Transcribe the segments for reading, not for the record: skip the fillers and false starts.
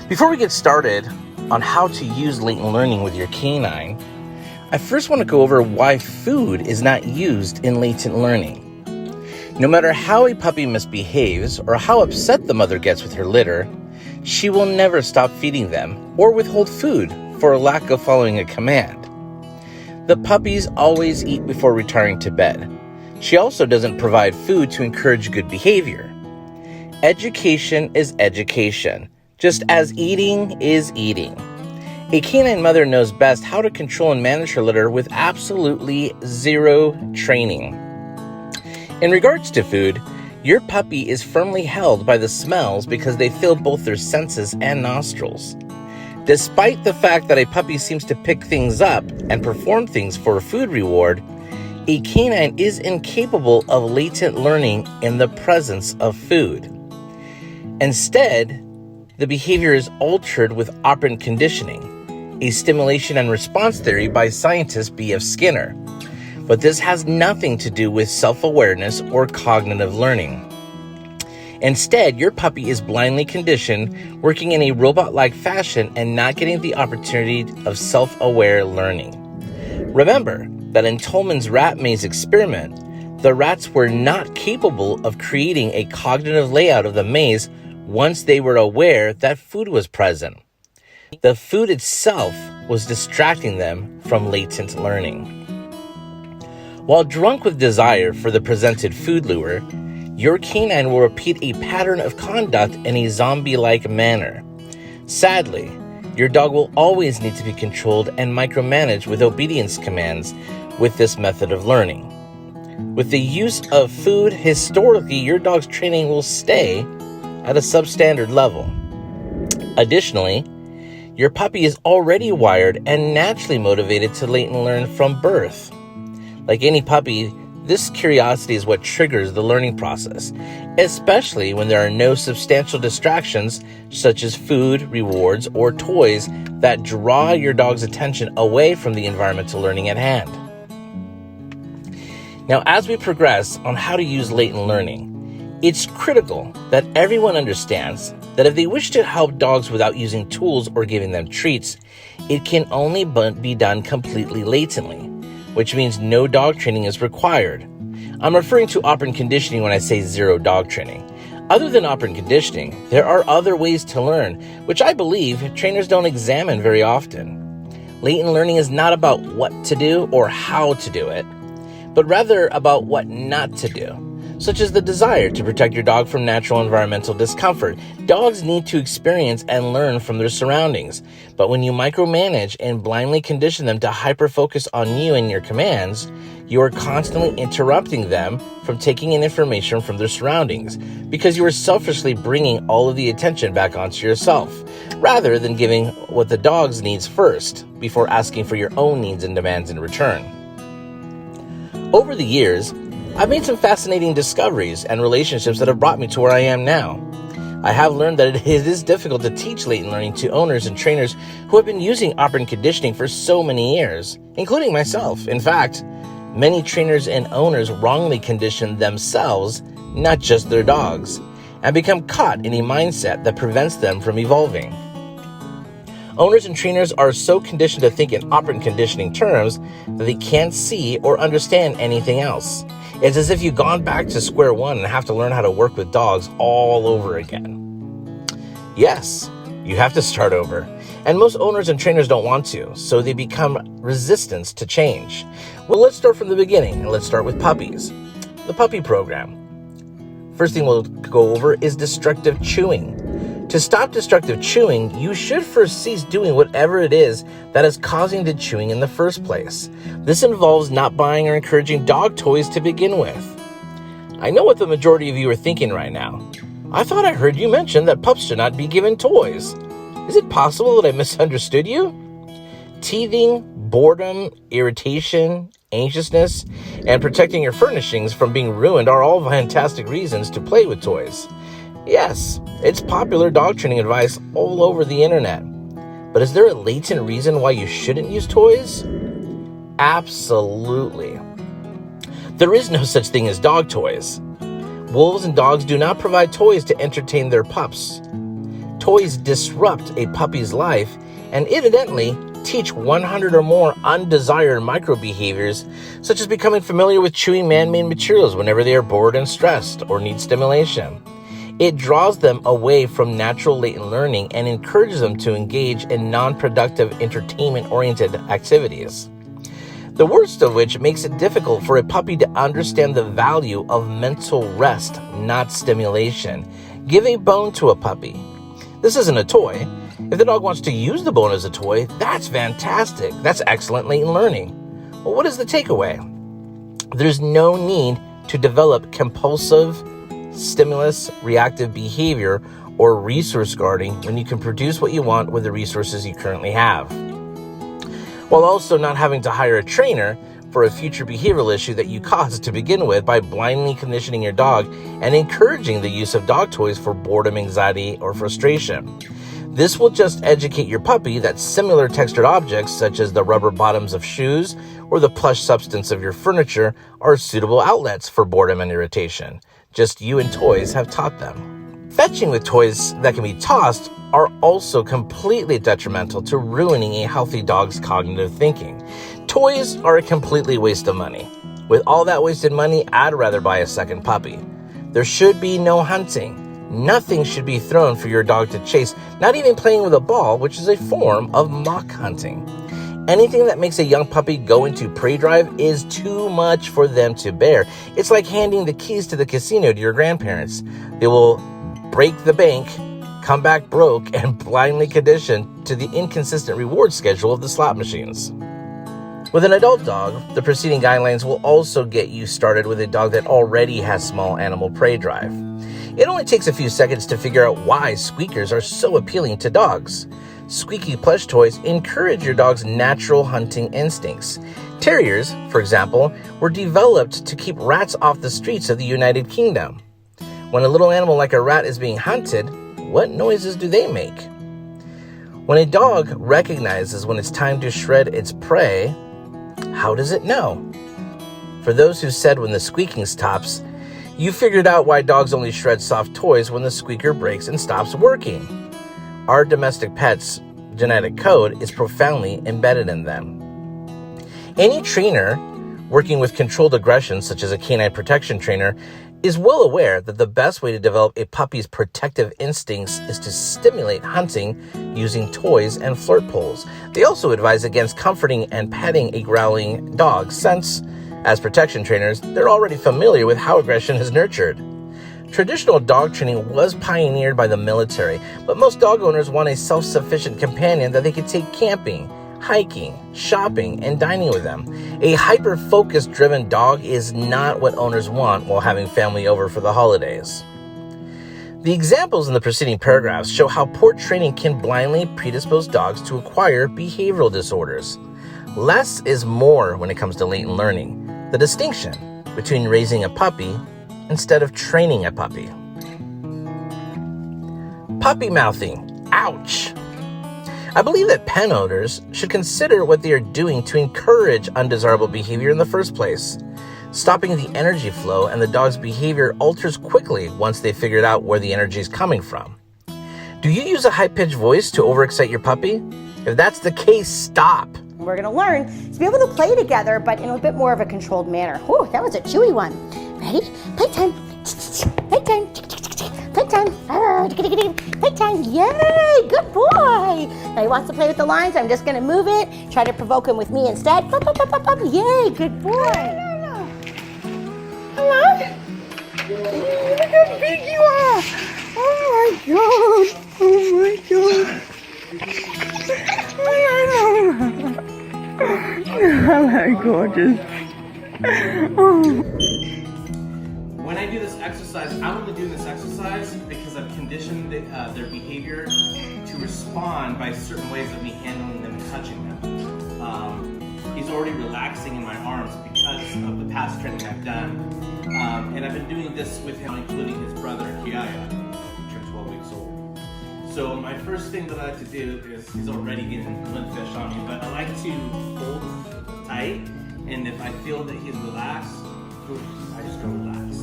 Before we get started on how to use latent learning with your canine, I first want to go over why food is not used in latent learning. No matter how a puppy misbehaves or how upset the mother gets with her litter, she will never stop feeding them or withhold food for a lack of following a command. The puppies always eat before retiring to bed. She also doesn't provide food to encourage good behavior. Education is education, just as eating is eating. A canine mother knows best how to control and manage her litter with absolutely zero training. In regards to food, your puppy is firmly held by the smells because they fill both their senses and nostrils. Despite the fact that a puppy seems to pick things up and perform things for a food reward, a canine is incapable of latent learning in the presence of food. Instead, the behavior is altered with operant conditioning, a stimulation and response theory by scientist B.F. Skinner. But this has nothing to do with self-awareness or cognitive learning. Instead, your puppy is blindly conditioned, working in a robot-like fashion and not getting the opportunity of self-aware learning. Remember that in Tolman's rat maze experiment, the rats were not capable of creating a cognitive layout of the maze once they were aware that food was present. The food itself was distracting them from latent learning. While drunk with desire for the presented food lure, your canine will repeat a pattern of conduct in a zombie-like manner. Sadly, your dog will always need to be controlled and micromanaged with obedience commands with this method of learning. With the use of food, historically, your dog's training will stay at a substandard level. Additionally, your puppy is already wired and naturally motivated to latent learn from birth. Like any puppy, this curiosity is what triggers the learning process, especially when there are no substantial distractions such as food, rewards, or toys that draw your dog's attention away from the environmental learning at hand. Now, as we progress on how to use latent learning, it's critical that everyone understands that if they wish to help dogs without using tools or giving them treats, it can only be done completely latently, which means no dog training is required. I'm referring to operant conditioning when I say zero dog training. Other than operant conditioning, there are other ways to learn, which I believe trainers don't examine very often. Latent learning is not about what to do or how to do it, but rather about what not to do, such as the desire to protect your dog from natural environmental discomfort. Dogs need to experience and learn from their surroundings, but when you micromanage and blindly condition them to hyper-focus on you and your commands, you are constantly interrupting them from taking in information from their surroundings because you are selfishly bringing all of the attention back onto yourself, rather than giving what the dog's needs first before asking for your own needs and demands in return. Over the years, I've made some fascinating discoveries and relationships that have brought me to where I am now. I have learned that it is difficult to teach latent learning to owners and trainers who have been using operant conditioning for so many years, including myself. In fact, many trainers and owners wrongly condition themselves, not just their dogs, and become caught in a mindset that prevents them from evolving. Owners and trainers are so conditioned to think in operant conditioning terms that they can't see or understand anything else. It's as if you've gone back to square one and have to learn how to work with dogs all over again. Yes, you have to start over. And most owners and trainers don't want to, so they become resistant to change. Well, let's start from the beginning, and let's start with puppies. The puppy program. First thing we'll go over is destructive chewing. To stop destructive chewing, you should first cease doing whatever it is that is causing the chewing in the first place. This involves not buying or encouraging dog toys to begin with. I know what the majority of you are thinking right now. I thought I heard you mention that pups should not be given toys. Is it possible that I misunderstood you? Teething, boredom, irritation, anxiousness, and protecting your furnishings from being ruined are all fantastic reasons to play with toys. Yes, it's popular dog training advice all over the internet. But is there a latent reason why you shouldn't use toys? Absolutely. There is no such thing as dog toys. Wolves and dogs do not provide toys to entertain their pups. toys disrupt a puppy's life and evidently teach 100 or more undesired microbehaviors, such as becoming familiar with chewing man-made materials whenever they are bored and stressed or need stimulation. It draws them away from natural latent learning and encourages them to engage in non-productive entertainment-oriented activities. The worst of which makes it difficult for a puppy to understand the value of mental rest, not stimulation. Give a bone to a puppy. This isn't a toy. If the dog wants to use the bone as a toy, that's fantastic. That's excellent latent learning. Well, what is the takeaway? There's no need to develop compulsive, stimulus, reactive behavior or resource guarding when you can produce what you want with the resources you currently have, while also not having to hire a trainer for a future behavioral issue that you caused to begin with by blindly conditioning your dog and encouraging the use of dog toys for boredom, anxiety, or frustration. This will just educate your puppy that similar textured objects, such as the rubber bottoms of shoes or the plush substance of your furniture, are suitable outlets for boredom and irritation. Just you and toys have taught them. Fetching with toys that can be tossed are also completely detrimental to ruining a healthy dog's cognitive thinking. Toys are a completely waste of money. With all that wasted money, I'd rather buy a second puppy. There should be no hunting. Nothing should be thrown for your dog to chase, not even playing with a ball, which is a form of mock hunting. Anything that makes a young puppy go into prey drive is too much for them to bear. It's like handing the keys to the casino to your grandparents. They will break the bank, come back broke, and blindly conditioned to the inconsistent reward schedule of the slot machines. With an adult dog, the preceding guidelines will also get you started with a dog that already has small animal prey drive. It only takes a few seconds to figure out why squeakers are so appealing to dogs. Squeaky plush toys encourage your dog's natural hunting instincts. Terriers, for example, were developed to keep rats off the streets of the United Kingdom. When a little animal like a rat is being hunted, what noises do they make? When a dog recognizes when it's time to shred its prey, how does it know? For those who said when the squeaking stops, you figured out why dogs only shred soft toys when the squeaker breaks and stops working. Our domestic pets' genetic code is profoundly embedded in them. Any trainer working with controlled aggression, such as a canine protection trainer, is well aware that the best way to develop a puppy's protective instincts is to stimulate hunting using toys and flirt poles. They also advise against comforting and petting a growling dog since, as protection trainers, they're already familiar with how aggression is nurtured. Traditional dog training was pioneered by the military, but most dog owners want a self-sufficient companion that they can take camping, hiking, shopping, and dining with them. A hyper-focused driven dog is not what owners want while having family over for the holidays. The examples in the preceding paragraphs show how poor training can blindly predispose dogs to acquire behavioral disorders. Less is more when it comes to latent learning. The distinction between raising a puppy instead of training a puppy. Puppy mouthing. Ouch! I believe that pen owners should consider what they are doing to encourage undesirable behavior in the first place. Stopping the energy flow and the dog's behavior alters quickly once they figured out where the energy is coming from. Do you use a high-pitched voice to overexcite your puppy? If that's the case, stop. We're going to learn to be able to play together, but in a bit more of a controlled manner. Whew, that was a chewy one. Ready? Playtime. Playtime. Playtime. Playtime. Yay! Good boy. Now he wants to play with the lines. I'm just going to move it. Try to provoke him with me instead. Yay! Good boy. Hello? Look how big you are. Oh my God. Oh my God. Hello, gorgeous. Oh. When I do this exercise, I'm only doing this exercise because I've conditioned their behavior to respond by certain ways of me handling them and touching them. He's already relaxing in my arms because of the past training I've done. And I've been doing this with him, including his brother, Kiaya, who turned 12 weeks old. So my first thing that I like to do is, he's already getting limp-fish on me, but I like to hold tight, and if I feel that he's relaxed, I just go relax.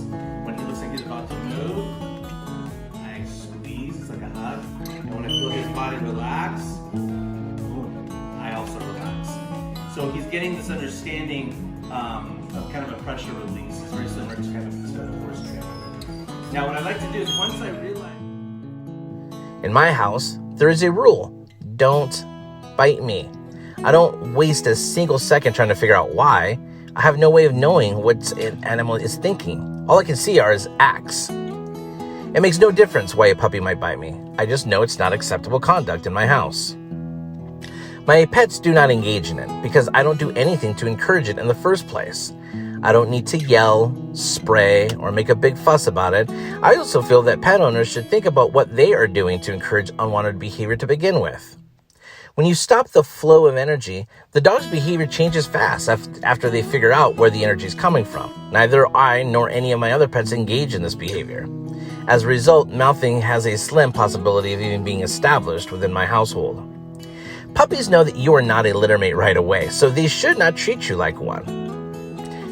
When he looks like he's about to move, I squeeze, it's like a hug, and when relax, boom, I also relax. So he's getting this understanding of kind of a pressure release. It's very similar to kind of a horse training. Now what I like to do is once I realize... In my house, there is a rule. Don't bite me. I don't waste a single second trying to figure out why. I have no way of knowing what an animal is thinking. All I can see are his acts. It makes no difference why a puppy might bite me. I just know it's not acceptable conduct in my house. My pets do not engage in it because I don't do anything to encourage it in the first place. I don't need to yell, spray, or make a big fuss about it. I also feel that pet owners should think about what they are doing to encourage unwanted behavior to begin with. When you stop the flow of energy, the dog's behavior changes fast after they figure out where the energy is coming from. Neither I nor any of my other pets engage in this behavior. As a result, mouthing has a slim possibility of even being established within my household. Puppies know that you are not a littermate right away, so they should not treat you like one.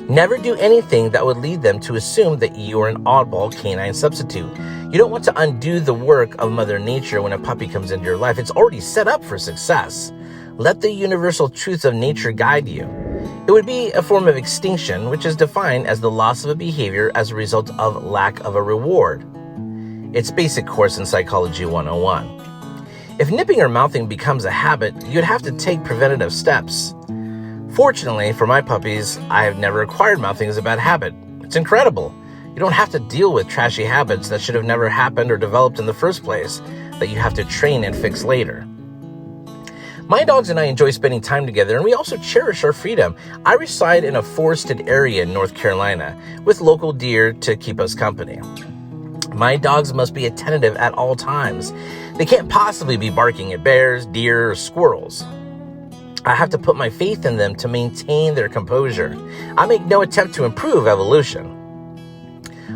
Never do anything that would lead them to assume that you are an oddball canine substitute. You don't want to undo the work of Mother Nature when a puppy comes into your life. It's already set up for success. Let the universal truths of nature guide you. It would be a form of extinction, which is defined as the loss of a behavior as a result of lack of a reward. It's basic course in Psychology 101. If nipping or mouthing becomes a habit, you'd have to take preventative steps. Fortunately for my puppies, I have never acquired mouthing as a bad habit. It's incredible. You don't have to deal with trashy habits that should have never happened or developed in the first place that you have to train and fix later. My dogs and I enjoy spending time together, and we also cherish our freedom. I reside in a forested area in North Carolina with local deer to keep us company. My dogs must be attentive at all times. They can't possibly be barking at bears, deer, or squirrels. I have to put my faith in them to maintain their composure. I make no attempt to improve evolution.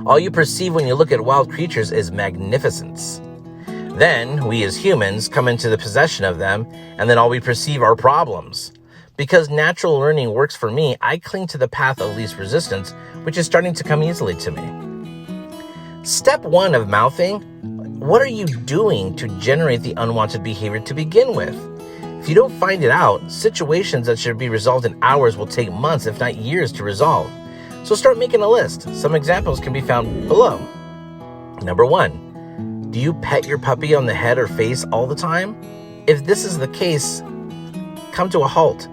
All you perceive when you look at wild creatures is magnificence. Then, we as humans come into the possession of them, and then all we perceive are problems. Because natural learning works for me, I cling to the path of least resistance, which is starting to come easily to me. Step 1 of mouthing: what are you doing to generate the unwanted behavior to begin with? If you don't find it out, situations that should be resolved in hours will take months, if not years, to resolve. So start making a list. Some examples can be found below. Number 1, do you pet your puppy on the head or face all the time? If this is the case, come to a halt.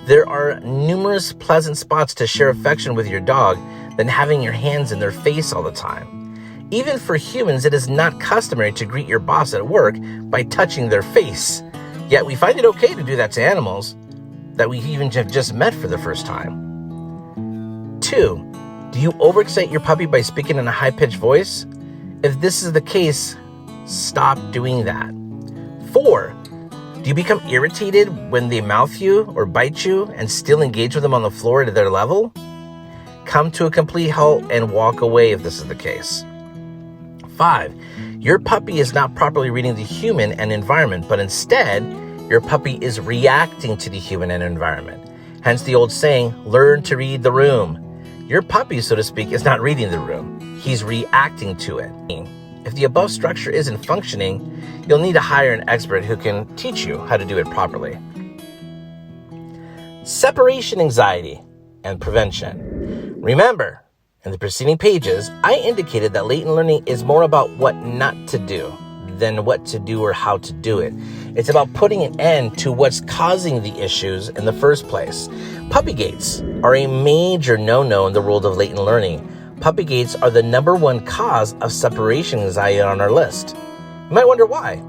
There are numerous pleasant spots to share affection with your dog than having your hands in their face all the time. Even for humans, it is not customary to greet your boss at work by touching their face. Yet we find it okay to do that to animals that we even have just met for the first time. 2, do you overexcite your puppy by speaking in a high-pitched voice? If this is the case, stop doing that. 4, do you become irritated when they mouth you or bite you and still engage with them on the floor at their level? Come to a complete halt and walk away if this is the case. 5, your puppy is not properly reading the human and environment, but instead, your puppy is reacting to the human and environment. Hence the old saying, learn to read the room. Your puppy, so to speak, is not reading the room. He's reacting to it. If the above structure isn't functioning, you'll need to hire an expert who can teach you how to do it properly. Separation anxiety and prevention. Remember, in the preceding pages, I indicated that latent learning is more about what not to do than what to do or how to do it. It's about putting an end to what's causing the issues in the first place. Puppy gates are a major no-no in the world of latent learning. Puppy gates are the number 1 cause of separation anxiety on our list. You might wonder why.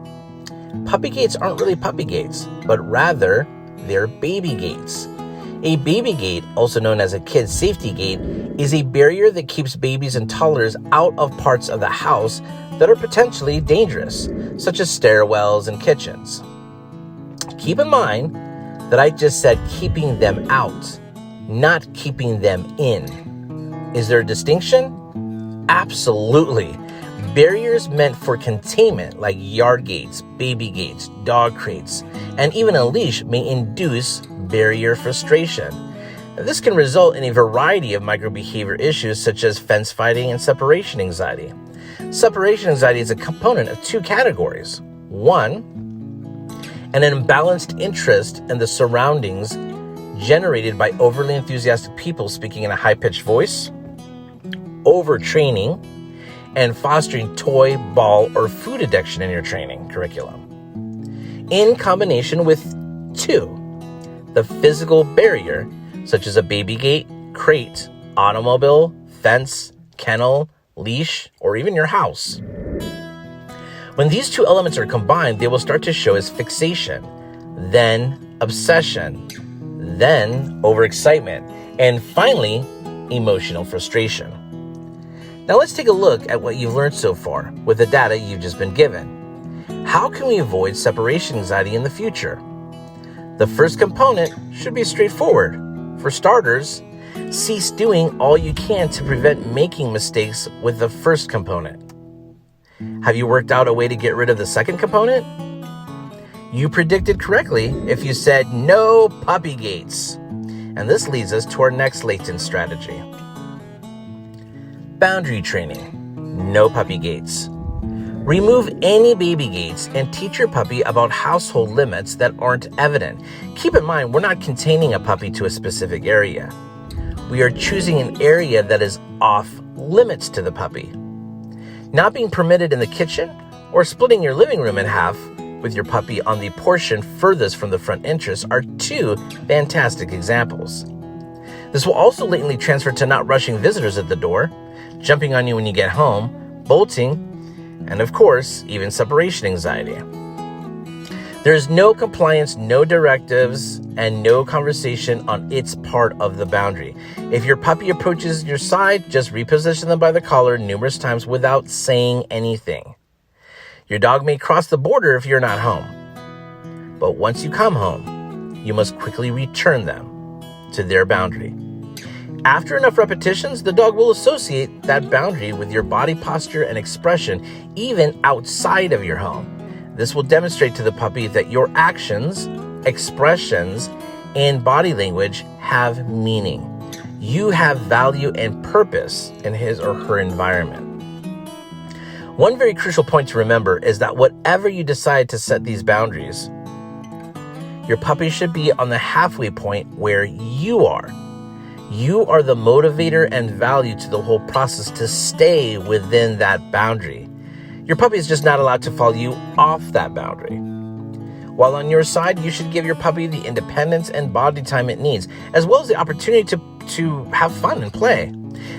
Puppy gates aren't really puppy gates, but rather they're baby gates. A baby gate, also known as a kid safety gate, is a barrier that keeps babies and toddlers out of parts of the house that are potentially dangerous, such as stairwells and kitchens. Keep in mind that I just said keeping them out, not keeping them in. Is there a distinction? Absolutely. Barriers meant for containment, like yard gates, baby gates, dog crates, and even a leash may induce barrier frustration. This can result in a variety of microbehavior issues such as fence fighting and separation anxiety. Separation anxiety is a component of 2 categories. 1, and an imbalanced interest in the surroundings generated by overly enthusiastic people speaking in a high-pitched voice, overtraining, and fostering toy, ball, or food addiction in your training curriculum. In combination with 2, the physical barrier, such as a baby gate, crate, automobile, fence, kennel, leash, or even your house. When these 2 elements are combined, they will start to show as fixation, then obsession, then overexcitement, and finally, emotional frustration. Now let's take a look at what you've learned so far with the data you've just been given. How can we avoid separation anxiety in the future? The first component should be straightforward. For starters, cease doing all you can to prevent making mistakes with the first component. Have you worked out a way to get rid of the second component? You predicted correctly if you said no puppy gates. And this leads us to our next latent strategy. Boundary training. No puppy gates. Remove any baby gates and teach your puppy about household limits that aren't evident. Keep in mind, we're not containing a puppy to a specific area. We are choosing an area that is off limits to the puppy. Not being permitted in the kitchen or splitting your living room in half with your puppy on the portion furthest from the front entrance are 2 fantastic examples. This will also latently transfer to not rushing visitors at the door, jumping on you when you get home, bolting, and of course, even separation anxiety. There is no compliance, no directives, and no conversation on its part of the boundary. If your puppy approaches your side, just reposition them by the collar numerous times without saying anything. Your dog may cross the border if you're not home. But once you come home, you must quickly return them to their boundary. After enough repetitions, the dog will associate that boundary with your body posture and expression, even outside of your home. This will demonstrate to the puppy that your actions, expressions, and body language have meaning. You have value and purpose in his or her environment. One very crucial point to remember is that whatever you decide to set these boundaries, your puppy should be on the halfway point where you are. You are the motivator and value to the whole process to stay within that boundary. Your puppy is just not allowed to follow you off that boundary. While on your side, you should give your puppy the independence and body time it needs, as well as the opportunity to have fun and play.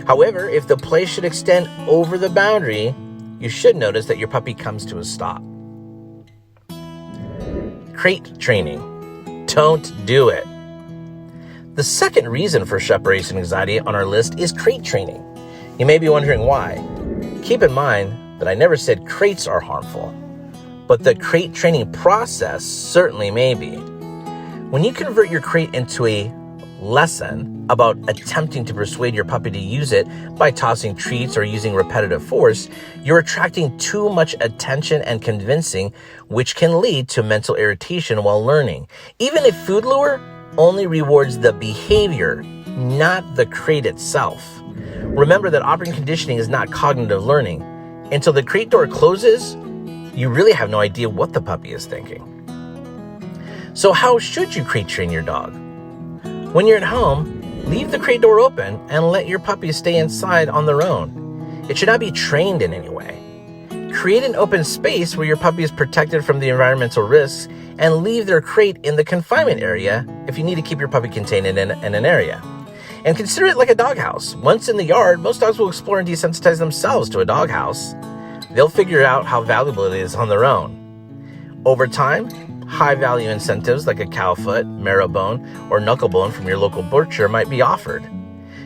However, if the play should extend over the boundary, you should notice that your puppy comes to a stop. Crate training. Don't do it. The second reason for separation anxiety on our list is crate training. You may be wondering why. Keep in mind that I never said crates are harmful, but the crate training process certainly may be. When you convert your crate into a lesson about attempting to persuade your puppy to use it by tossing treats or using repetitive force, you're attracting too much attention and convincing, which can lead to mental irritation while learning. Even a food lure only rewards the behavior, not the crate itself. Remember that operant conditioning is not cognitive learning. Until the crate door closes, you really have no idea what the puppy is thinking. So how should you crate train your dog? When you're at home, leave the crate door open and let your puppy stay inside on their own. It should not be trained in any way. Create an open space where your puppy is protected from the environmental risks and leave their crate in the confinement area if you need to keep your puppy contained in an area. And consider it like a doghouse. Once in the yard, most dogs will explore and desensitize themselves to a doghouse. They'll figure out how valuable it is on their own. Over time, high-value incentives like a cow foot, marrow bone, or knuckle bone from your local butcher might be offered.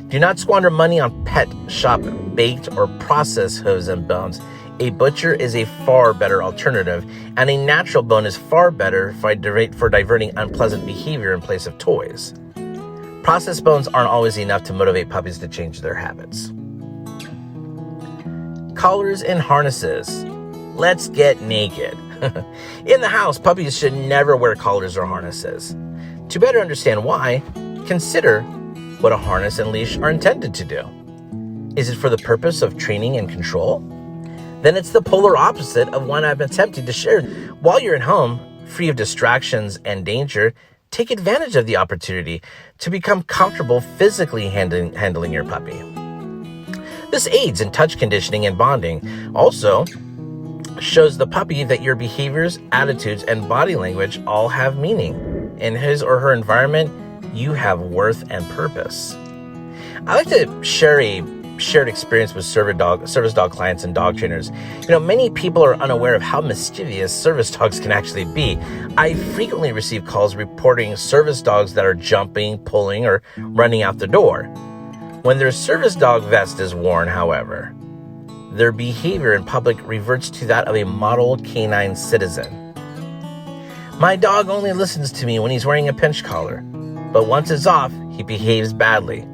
Do not squander money on pet shop baked or processed hooves and bones. A butcher is a far better alternative, and a natural bone is far better for diverting unpleasant behavior in place of toys. Processed bones aren't always enough to motivate puppies to change their habits. Collars and harnesses. Let's get naked. In the house, puppies should never wear collars or harnesses. To better understand why, consider what a harness and leash are intended to do. Is it for the purpose of training and control? Then it's the polar opposite of what I'm attempting to share. While you're at home, free of distractions and danger, take advantage of the opportunity to become comfortable physically handling your puppy. This aids in touch conditioning and bonding. Also shows the puppy that your behaviors, attitudes, and body language all have meaning. In his or her environment, you have worth and purpose. I like to share a shared experience with service dog clients and dog trainers. Many people are unaware of how mischievous service dogs can actually be. I frequently receive calls reporting service dogs that are jumping, pulling, or running out the door. When their service dog vest is worn, however, their behavior in public reverts to that of a model canine citizen. My dog only listens to me when he's wearing a pinch collar, but once it's off, he behaves badly.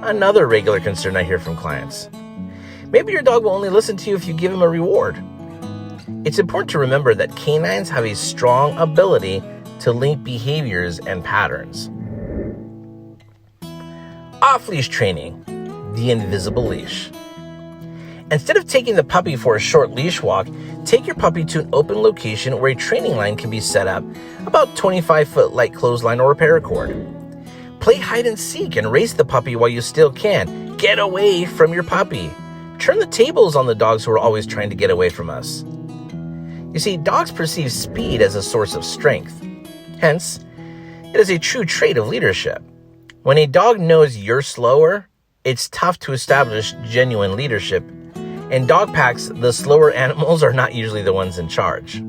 Another regular concern I hear from clients. Maybe your dog will only listen to you if you give him a reward. It's important to remember that canines have a strong ability to link behaviors and patterns. Off-leash training, the invisible leash. Instead of taking the puppy for a short leash walk, take your puppy to an open location where a training line can be set up, about 25-foot light clothesline or a paracord. Play hide and seek and race the puppy while you still can. Get away from your puppy. Turn the tables on the dogs who are always trying to get away from us. You see, dogs perceive speed as a source of strength. Hence, it is a true trait of leadership. When a dog knows you're slower, it's tough to establish genuine leadership. In dog packs, the slower animals are not usually the ones in charge.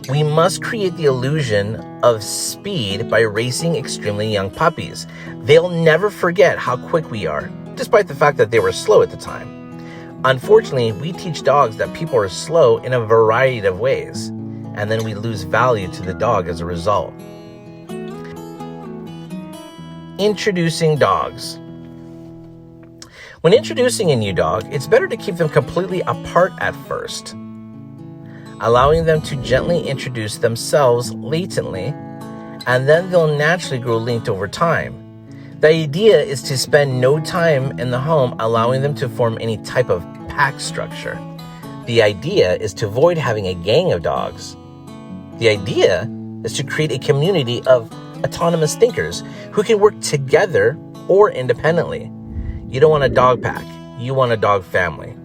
We must create the illusion of speed by racing extremely young puppies. They'll never forget how quick we are, despite the fact that they were slow at the time. Unfortunately, we teach dogs that people are slow in a variety of ways, and then we lose value to the dog as a result. Introducing dogs. When introducing a new dog, it's better to keep them completely apart at first, allowing them to gently introduce themselves latently, and then they'll naturally grow linked over time. The idea is to spend no time in the home allowing them to form any type of pack structure. The idea is to avoid having a gang of dogs. The idea is to create a community of autonomous thinkers who can work together or independently. You don't want a dog pack, you want a dog family.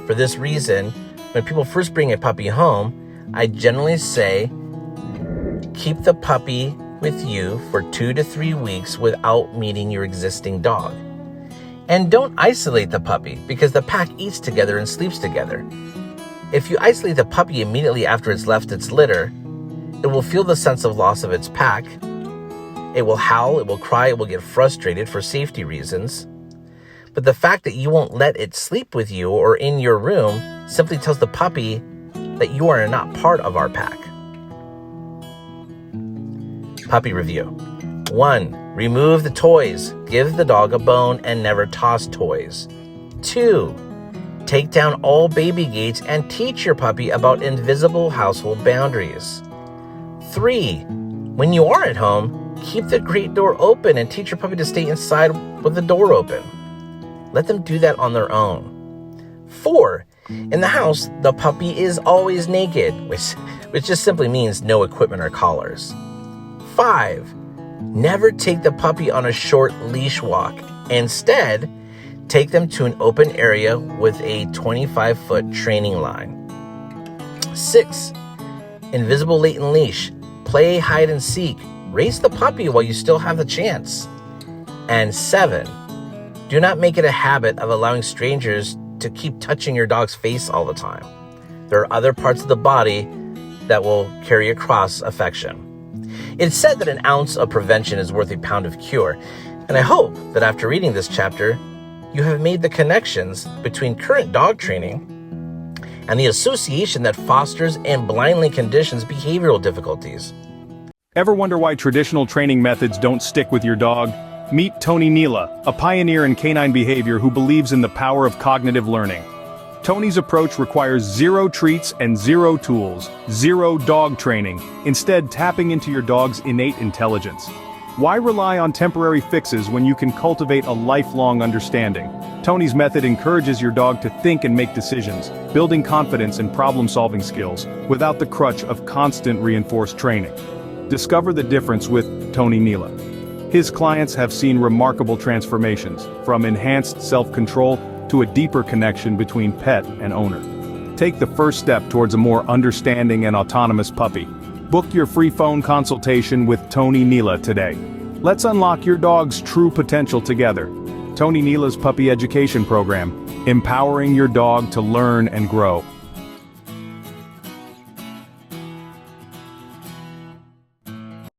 For this reason, when people first bring a puppy home, I generally say, keep the puppy with you for 2 to 3 weeks without meeting your existing dog. And don't isolate the puppy because the pack eats together and sleeps together. If you isolate the puppy immediately after it's left its litter, it will feel the sense of loss of its pack. It will howl, it will cry, it will get frustrated for safety reasons. But the fact that you won't let it sleep with you or in your room simply tells the puppy that you are not part of our pack. Puppy review. 1. Remove the toys. Give the dog a bone and never toss toys. 2. Take down all baby gates and teach your puppy about invisible household boundaries. 3. When you are at home, keep the crate door open and teach your puppy to stay inside with the door open. Let them do that on their own. 4. In the house, the puppy is always naked, which just simply means no equipment or collars. 5. Never take the puppy on a short leash walk. Instead, take them to an open area with a 25-foot training line. 6. Invisible latent leash. Play hide and seek. Race the puppy while you still have the chance. And 7. Do not make it a habit of allowing strangers to keep touching your dog's face all the time. There are other parts of the body that will carry across affection. It's said that an ounce of prevention is worth a pound of cure, and I hope that after reading this chapter, you have made the connections between current dog training and the association that fosters and blindly conditions behavioral difficulties. Ever wonder why traditional training methods don't stick with your dog? Meet Nila, a pioneer in canine behavior who believes in the power of cognitive learning. Tony's approach requires 0 treats and 0 tools, 0 dog training, instead tapping into your dog's innate intelligence. Why rely on temporary fixes when you can cultivate a lifelong understanding? Tony's method encourages your dog to think and make decisions, building confidence and problem-solving skills, without the crutch of constant reinforced training. Discover the difference with Tony Nila. His clients have seen remarkable transformations, from enhanced self-control to a deeper connection between pet and owner. Take the first step towards a more understanding and autonomous puppy. Book your free phone consultation with Tony Nila today. Let's unlock your dog's true potential together. Tony Nila's Puppy Education Program, empowering your dog to learn and grow.